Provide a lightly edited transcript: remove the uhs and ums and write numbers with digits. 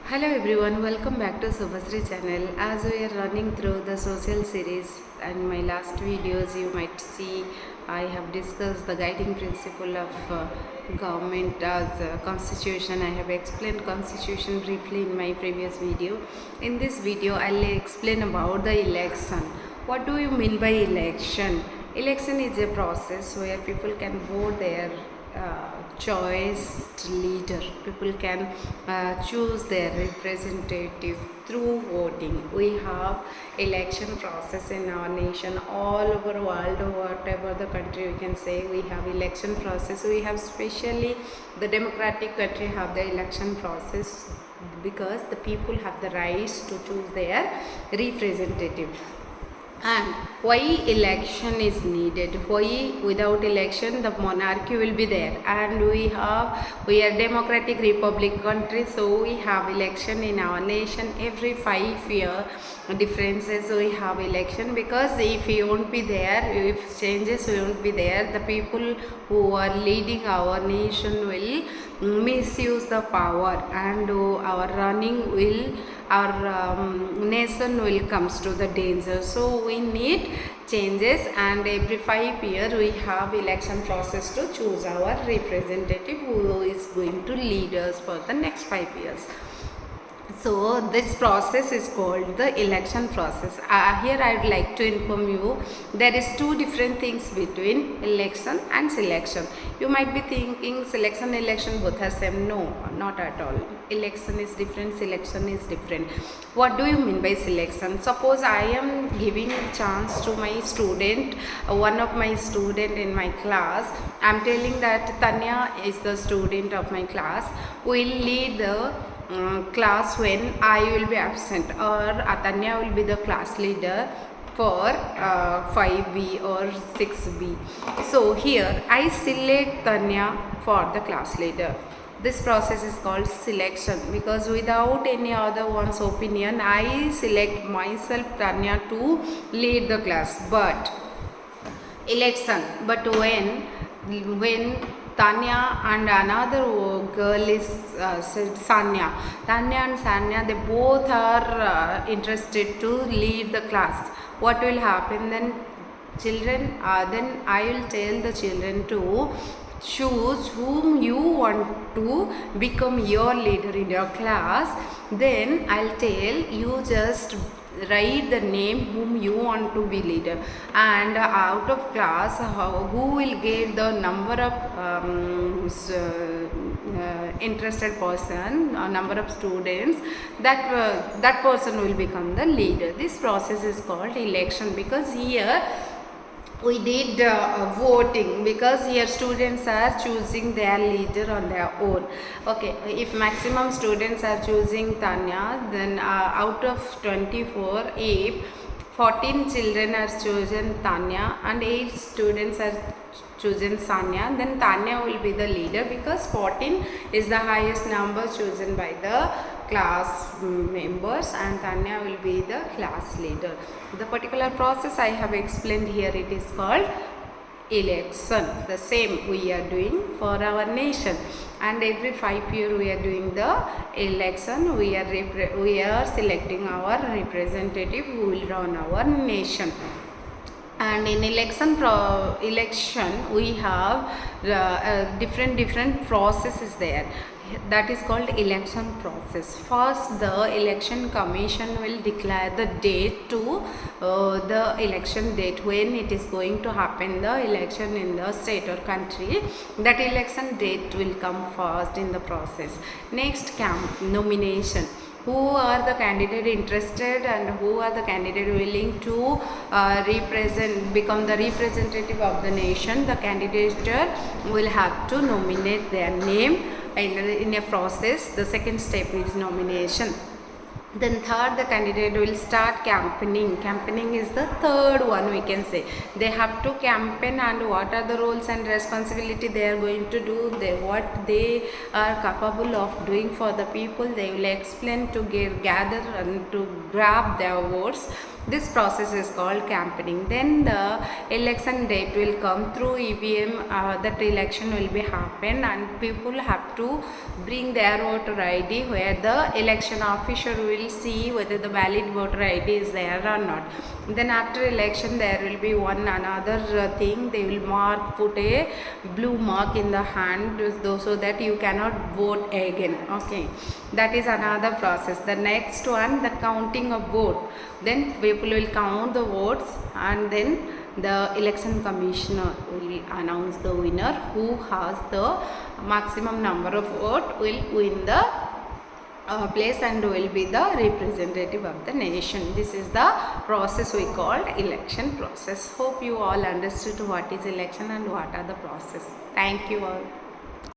Hello everyone, welcome back to Subhasri channel. As we are running through the social series and my last videos, you might see I have discussed the guiding principle of government as constitution. I have explained constitution briefly in my previous video. In this video, I'll explain about the election. What do you mean by election? Election is a process where people can vote their choice leader. People can choose their representative through voting. We have election process in our nation, all over world, whatever the country we can say, we have election process. We have especially the democratic country have the election process because the people have the rights to choose their representative. And why election is needed? Why without election the monarchy will be there? And we are democratic republic country, so we have election in our nation every 5 year differences. We have election because if we won't be there, if changes won't be there, the people who are leading our nation will misuse the power, and our nation will comes to the danger. So we need changes, and every 5 years we have election process to choose our representative who is going to lead us for the next 5 years. So this process is called the election process. Here I would like to inform you there is two different things between election and selection. You might be thinking selection and election both are same. No, not at all. Election is different, selection is different. What do you mean by selection? Suppose I am giving a chance to my student, one of my student in my class. I am telling that Tanya is the student of my class, will lead the class when I will be absent, or Atanya will be the class leader for 5B or 6B. So here I select Tanya for the class leader. This process is called selection, because without any other one's opinion I select myself Tanya to lead the class. But election, but when Tanya and another girl is Sanya. Tanya and Sanya, they both are interested to lead the class. What will happen then? Children, then I will tell the children to choose whom you want to become your leader in your class. Then I'll tell you just write the name whom you want to be leader, and out of class who will give the number of interested person, number of students, that person will become the leader. This process is called election, because here we did voting, because here students are choosing their leader on their own. Okay, if maximum students are choosing Tanya, then out of 24, if 14 children are chosen Tanya and 8 students are chosen Sanya, then Tanya will be the leader, because 14 is the highest number chosen by the class members, and Tanya will be the class leader. The particular process I have explained here, it is called election. The same we are doing for our nation, and every 5 years we are doing the election. We are selecting our representative who will run our nation. And in election we have different processes there. That is called election process. First, the election commission will declare the date to the election date, when it is going to happen the election in the state or country. That election date will come first in the process. Next, nomination. Who are the candidate interested, and who are the candidate willing to become the representative of the nation. The candidate will have to nominate their name in a process. The second step is nomination. Then third, the candidate will start campaigning. Campaigning is the third one, we can say. They have to campaign, and what are the roles and responsibility they are going to do, what they are capable of doing for the people. They will explain to gather and to grab their votes. This process is called campaigning. Then the election date will come through EVM. That election will be happen, and people have to bring their voter ID, where the election officer will see whether the valid voter ID is there or not. Then after election there will be one another thing, they will put a blue mark in the hand, so that you cannot vote again. Okay, that is another process. The next one, the counting of vote. Then people will count the votes, and then the election commissioner will announce the winner. Who has the maximum number of votes will win the place and will be the representative of the nation. This is the process we called election process. Hope you all understood what is election and what are the process. Thank you all.